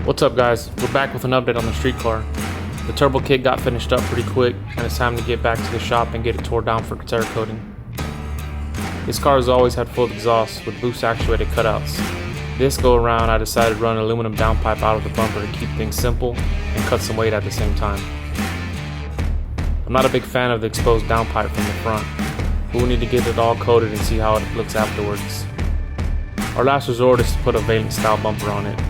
What's up guys, we're back with an update on the street car. The turbo kit got finished up pretty quick and it's time to get back to the shop and get it tore down for Cerakoting. This car has always had full exhaust with boost actuated cutouts. This go around I decided to run an aluminum downpipe out of the bumper to keep things simple and cut some weight at the same time. I'm not a big fan of the exposed downpipe from the front, but we need to get it all coated and see how it looks afterwards. Our last resort is to put a Valent style bumper on it.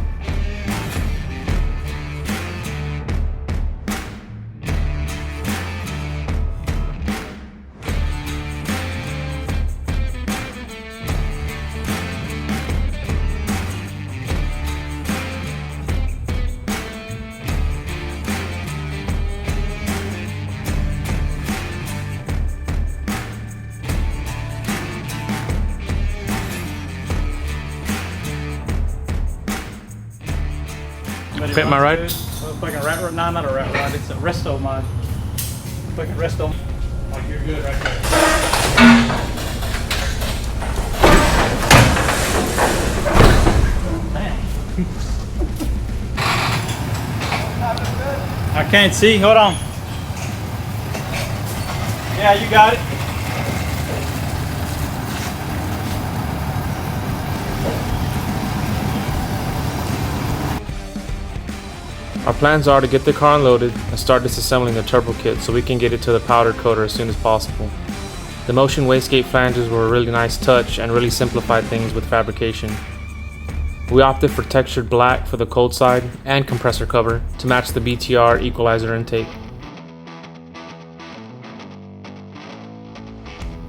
Okay, am I right? Fucking rat rod. No, not a rat rod. It's a resto mod. Fucking resto. Like you're good right there. I can't see. Hold on. Yeah, you got it. Our plans are to get the car unloaded and start disassembling the turbo kit so we can get it to the powder coater as soon as possible. The Motion wastegate flanges were a really nice touch and really simplified things with fabrication. We opted for textured black for the cold side and compressor cover to match the BTR equalizer intake.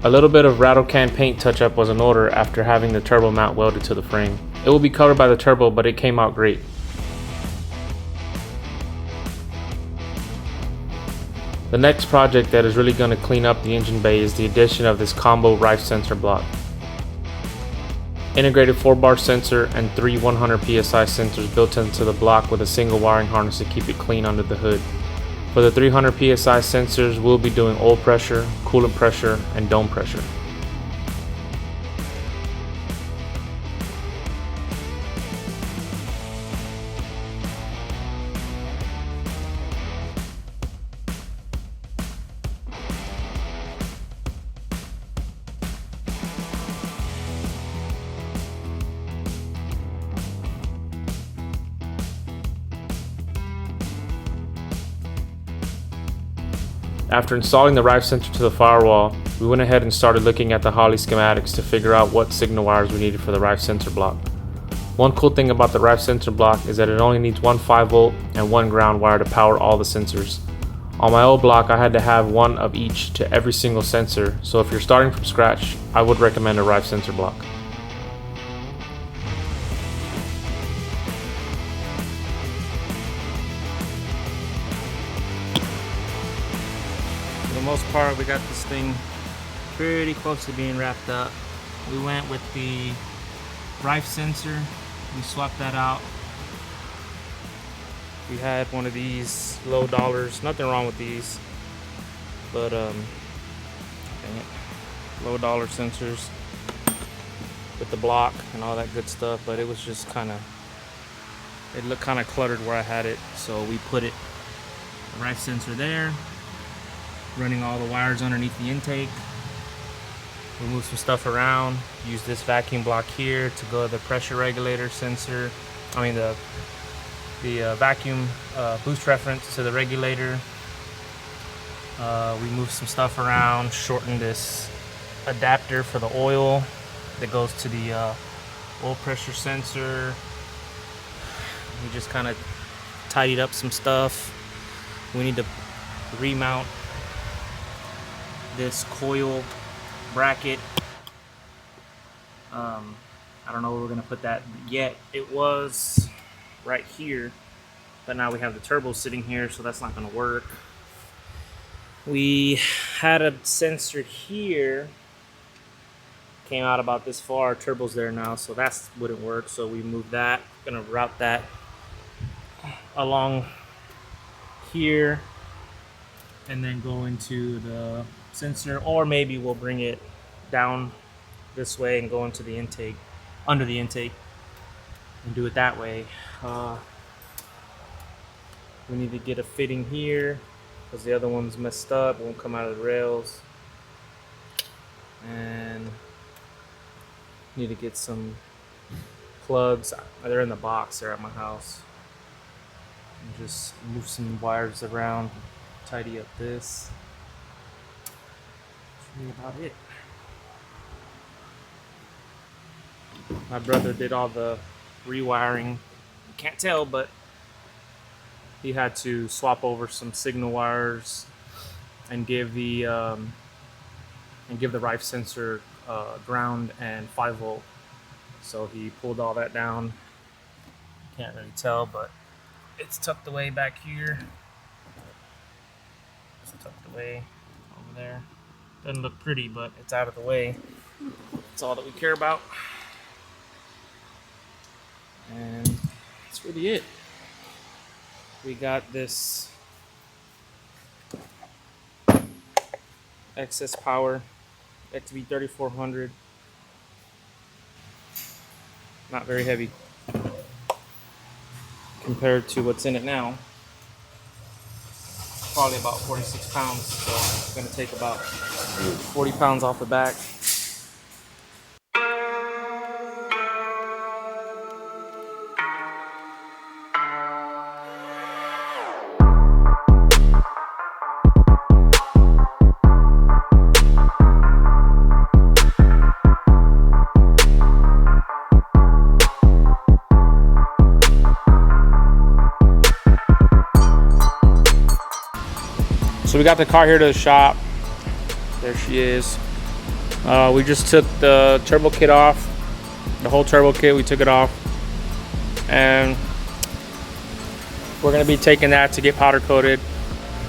A little bit of rattle can paint touch-up was in order after having the turbo mount welded to the frame. It will be covered by the turbo, but it came out great. The next project that is really going to clean up the engine bay is the addition of this combo Rife sensor block. Integrated 4-bar sensor and 3 100 psi sensors built into the block with a single wiring harness to keep it clean under the hood. For the 300 psi sensors, we'll be doing oil pressure, coolant pressure, and dome pressure. After installing the Rife sensor to the firewall, we went ahead and started looking at the Holley schematics to figure out what signal wires we needed for the Rife sensor block. One cool thing about the Rife sensor block is that it only needs one 5-volt and one ground wire to power all the sensors. On my old block I had to have one of each to every single sensor, so if you're starting from scratch, I would recommend a Rife sensor block. For the most part, we got this thing pretty close to being wrapped up. We went with the Rife sensor. We swapped that out. We had one of these low dollars. Nothing wrong with these, but dang it, low dollar sensors with the block and all that good stuff. But it was just it looked kind of cluttered where I had it, so we put the Rife sensor there, running all the wires underneath the intake. We moved some stuff around, used this vacuum block here to go to the pressure regulator sensor. The vacuum boost reference to the regulator. We moved some stuff around, shortened this adapter for the oil that goes to the oil pressure sensor. We just kind of tidied up some stuff. We need to remount this coil bracket. I don't know where we're gonna put that yet. It was right here, but now we have the turbo sitting here, so that's not gonna work. We had a sensor here, came out about this far. Turbo's there now, so that wouldn't work, so we moved that. Gonna route that along here and then go into the sensor, or maybe we'll bring it down this way and go into the intake, under the intake, and do it that way. We need to get a fitting here because the other one's messed up, it won't come out of the rails. And need to get some plugs. They're in the box, they're at my house. And just move some wires around, tidy up this. That's really about it. My brother did all the rewiring. You can't tell, but he had to swap over some signal wires and give the Rife sensor ground and 5-volt. So he pulled all that down. Can't really tell, but it's tucked away back here. It's tucked away over there. Doesn't look pretty, but it's out of the way. That's all that we care about. And that's really it. We got this excess power XV3400. Not very heavy compared to what's in it now. Probably about 46 pounds, so it's gonna take about 40 pounds off the back. So we got the car here to the shop. There she is. We just took the turbo kit off. The whole turbo kit, we took it off. And we're gonna be taking that to get powder coated.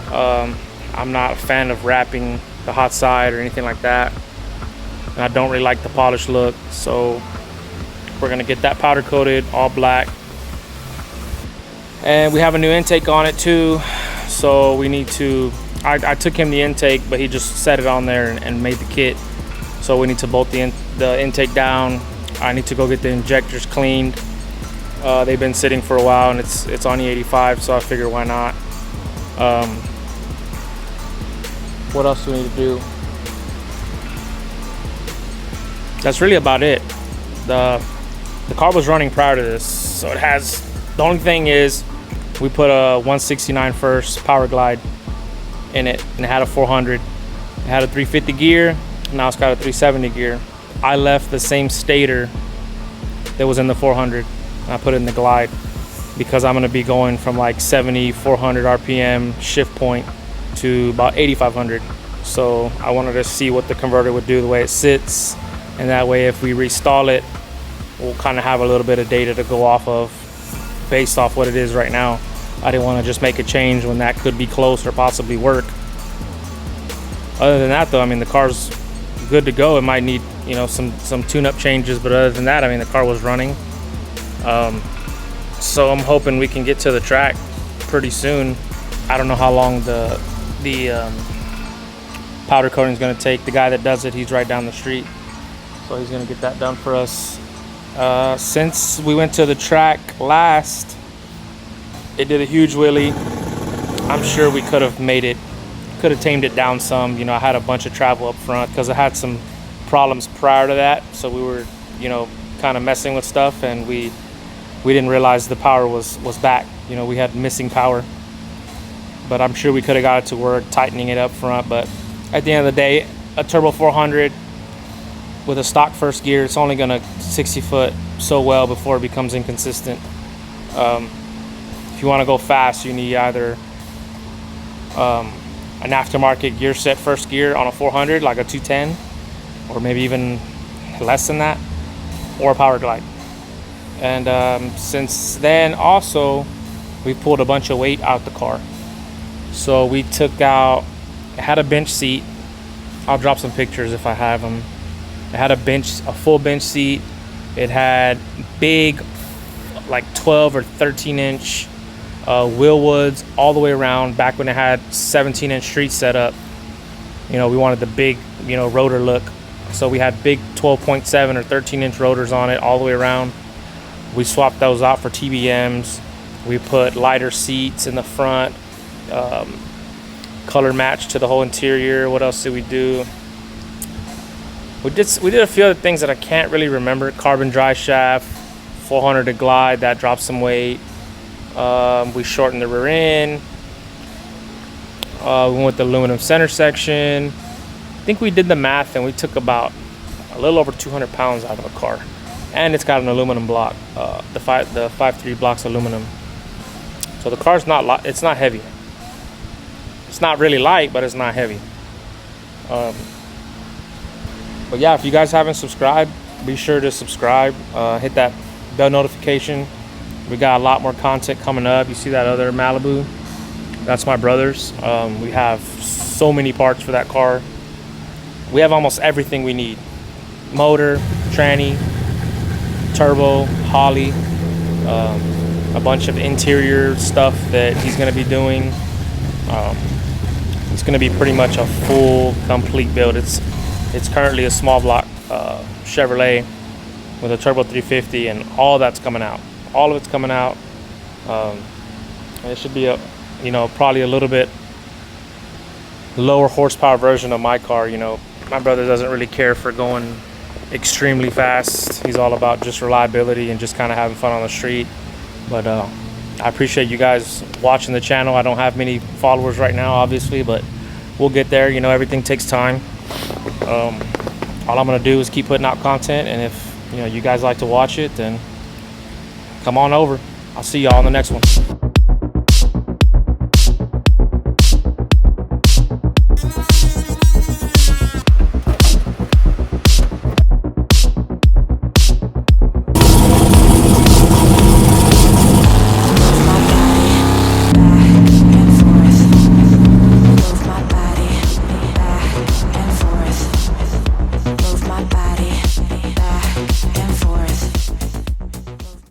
I'm not a fan of wrapping the hot side or anything like that. And I don't really like the polished look. So we're gonna get that powder coated, all black. And we have a new intake on it too. So we need to, I took him the intake, but he just set it on there and made the kit. So we need to bolt the intake down. I need to go get the injectors cleaned. They've been sitting for a while and it's on E85, so I figure why not. What else do we need to do? That's really about it. The car was running prior to this, so it has, the only thing is we put a 169 first Power Glide in it, and it had a 400. It had a 350 gear, now it's got a 370 gear. I left the same stator that was in the 400, and I put it in the Glide because I'm gonna be going from like 7,400 RPM shift point to about 8,500. So I wanted to see what the converter would do the way it sits, and that way if we restall it, we'll kind of have a little bit of data to go off of based off what it is right now. I didn't want to just make a change when that could be close or possibly work. Other than that though, I mean, the car's good to go. It might need, you know, some tune-up changes, but other than that, I mean, the car was running. So I'm hoping we can get to the track pretty soon. I don't know how long the powder coating is going to take. The guy that does it, he's right down the street, so he's going to get that done for us. Since we went to the track last, it did a huge wheelie. I'm sure we could have tamed it down some. You know, I had a bunch of travel up front because I had some problems prior to that, so we were, you know, kind of messing with stuff, and we didn't realize the power was back. You know, we had missing power, but I'm sure we could have got it to work tightening it up front. But at the end of the day, a turbo 400 with a stock first gear, it's only gonna 60 foot so well before it becomes inconsistent. If you want to go fast, you need either an aftermarket gear set first gear on a 400, like a 210, or maybe even less than that, or a Power Glide. And since then, also, we pulled a bunch of weight out the car. So we took out, it had a bench seat. I'll drop some pictures if I have them. It had a full bench seat. It had big, like 12 or 13 inch wheel woods all the way around. Back when it had 17 inch street setup, you know, we wanted the big, you know, rotor look. So we had big 12.7 or 13 inch rotors on it all the way around. We swapped those out for TBMs. We put lighter seats in the front, color match to the whole interior. What else did we do? We did a few other things that I can't really remember. Carbon dry shaft, 400 to glide, that dropped some weight. We shortened the rear end. We went with the aluminum center section. I think we did the math and we took about a little over 200 pounds out of the car. And it's got an aluminum block, the 5.3 blocks aluminum. So the car's not it's not heavy. It's not really light, but it's not heavy. But yeah, if you guys haven't subscribed, be sure to subscribe. Hit that bell notification. We got a lot more content coming up. You see that other Malibu? That's my brother's. We have so many parts for that car. We have almost everything we need. Motor, tranny, turbo, Holley, a bunch of interior stuff that he's going to be doing. It's going to be pretty much a full, complete build. It's currently a small block Chevrolet with a turbo 350, and all that's coming out. All of it's coming out. It should be probably a little bit lower horsepower version of my car. My brother doesn't really care for going extremely fast. He's all about just reliability and just kind of having fun on the street. But I appreciate you guys watching the channel. I don't have many followers right now, obviously, but we'll get there. Everything takes time. All I'm gonna do is keep putting out content, and if you guys like to watch it, then come on over. I'll see y'all in the next one.